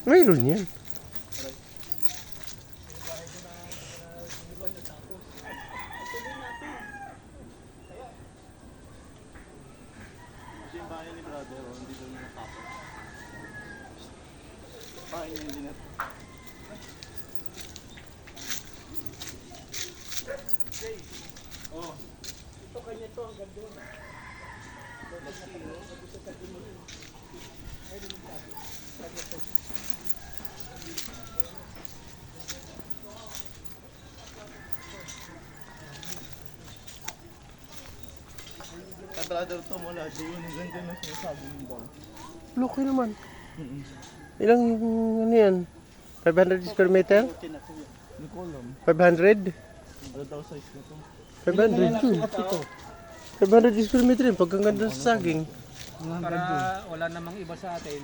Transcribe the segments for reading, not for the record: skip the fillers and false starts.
Mayroon yan. Yung bahay ni brother, hindi doon natapos. Bahay niya hindi natapos. Oh. Ito kanya to hanggang doon. Brother to mula doon, ganda na sinasabi ng ball. Laki naman. Ilang ano yan? 500 square meter? Hindi ko alam. 500? Ano daw size na to? 500 square meter yun. Pagkaganda sa saging. Para wala namang iba sa atin,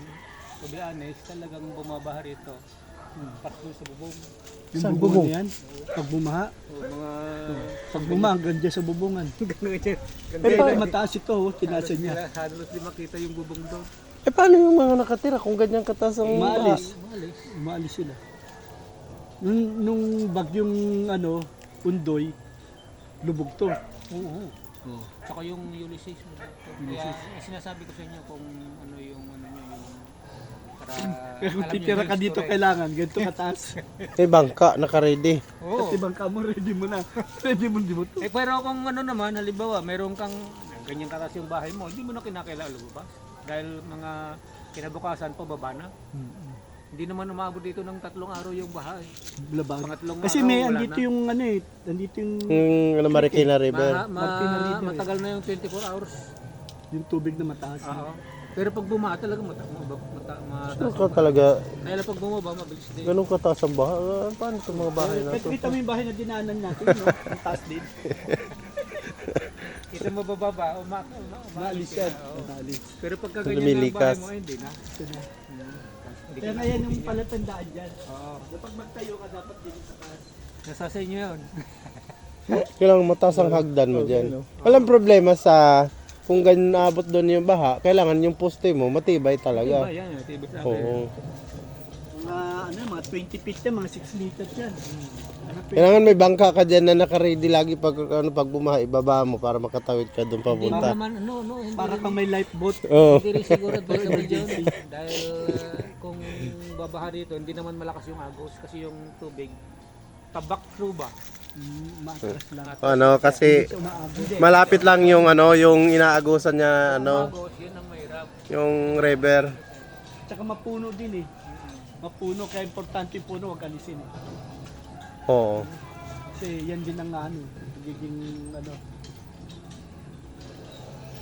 to be honest, talagang bumabaha rito. Pasko sa bubong. Yung Saan bubong bubong? na yan, pag bumaha, Mga pag bumaha, hanggang dyan sa bubungan. ganda Pero mataas ito, tinasan niya. halos di makita yung bubong doon. Eh paano yung mga nakatira kung ganyan kataas ang Umaalis. Umalis. Umaalis sila. Nung bagyong Undoy, lubog to. Oo. Tsaka yung Ulysses. Kaya sinasabi ko sa inyo kung ano yung para Pero kung alam niyo titira yung ka dito, history. kailangan ganito kataas. May bangka, naka-ready. Oo. Kasi bangka mo, ready mo na. Ready mo, di mo to. Pero kung ano naman, halimbawa, meron kang ganyan kataas yung bahay mo, hindi mo na kinakailangan lumabas. Dahil mga kinabukasan, pababa na. Hindi naman umabot dito ng 3 araw yung bahay. Labag. Pangatlong Kasi araw, may wala andito na. yung andito yung, Marikina River. Martina River. Matagal na yung 24 hours. yung tubig na mataas. Oo. Pero pag bumaha talaga Ano ka talaga? Kaya lang pag bumaba, mabilis din. Ganun kataas ang bahay. Paano itong mga bahay na Kahit to? kita mo yung bahay na dinaanan natin, no? Ang taas din. Ito mabababa, Maalis yan. Maalis. Pero pagka ganyan na ang Lumilikas. bahay mo, hindi na. Ito na. Hindi Kaya ka na. kaya yung palatandaan dyan. Oo. Kapag magtayo ka, dapat din sa taas. Nasa sa inyo yun. Kailangan mataas ang hagdan mo dyan. Walang problema sa kung ganyan naabot doon yung baha, kailangan yung poste mo matibay Diba, talaga. yan, tibay sa akin. Oo. Mga 20 feet yan, mga 6 meters yan. Kailangan may bangka ka dyan na naka-ready lagi pag pag bumaha, ibaba mo para makatawid ka doon Hindi mo papunta. naman, hindi Para rin- kang may lifeboat. Oo. Hindi rin siguro advisable dyan. Dahil kung babaha dito, hindi naman malakas yung agos kasi yung tubig, tabak through ba? Maatras lang. Ano kasi Umaabot. malapit lang yung yung inaagusan niya Agos, yun ang mahirap. yung river. Tsaka mapuno din eh. Mapuno, kaya importante yung puno, huwag alisin. Oo. Kasi yan din ang pagiging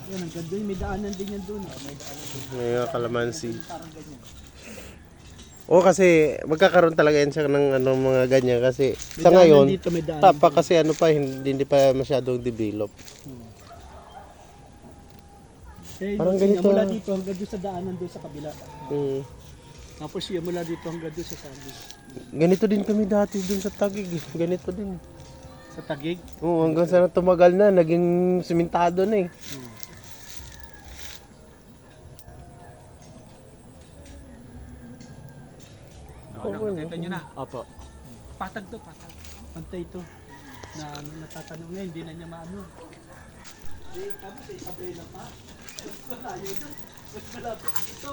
yan, ang ganda yun, may daanan din yan doon. May daanan din. May kalamansi. Parang ganyan. Oo kasi magkakaroon talaga yan siya ng mga ganyan kasi May sa daanan ngayon dito, may daanan. tapa kasi hindi pa masyadong develop. Eh, Parang yun, ganito. mula dito hanggang doon sa daanan doon sa kabila. Mm. Tapos yan mula dito hanggang doon sa sabi. Ganito din kami dati dun sa Taguig. Ganito din. Sa Taguig. Oo, hanggang sa tumagal na, naging simentado na eh. Nakita nyo na. Opo. Patag to, patag. Pantay ito. Na natatanong na, hindi na niya maano. Eh, tapos sa Isabela pa. Mas malayo doon. Mas malapit dito.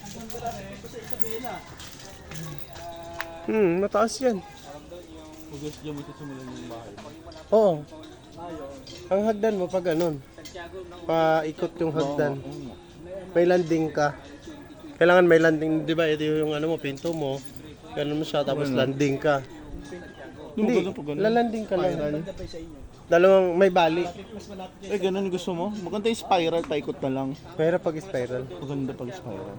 Hanggang malapit ito sa Isabela. Mataas yan. Kung gusto dyan mo sisimulan yung bahay. Oo. Ang hagdan mo pag ganun. Paikot yung hagdan. May landing ka. Kailangan may landing, di ba? Ito yung mo, pinto mo. Ganun mo siya, tapos landing ka. Hindi, lalanding ka lang. Dalawang, may bali. Eh, ganun gusto mo? Maganda yung spiral, paikot na lang. Mahirap pag spiral. Maganda pag spiral.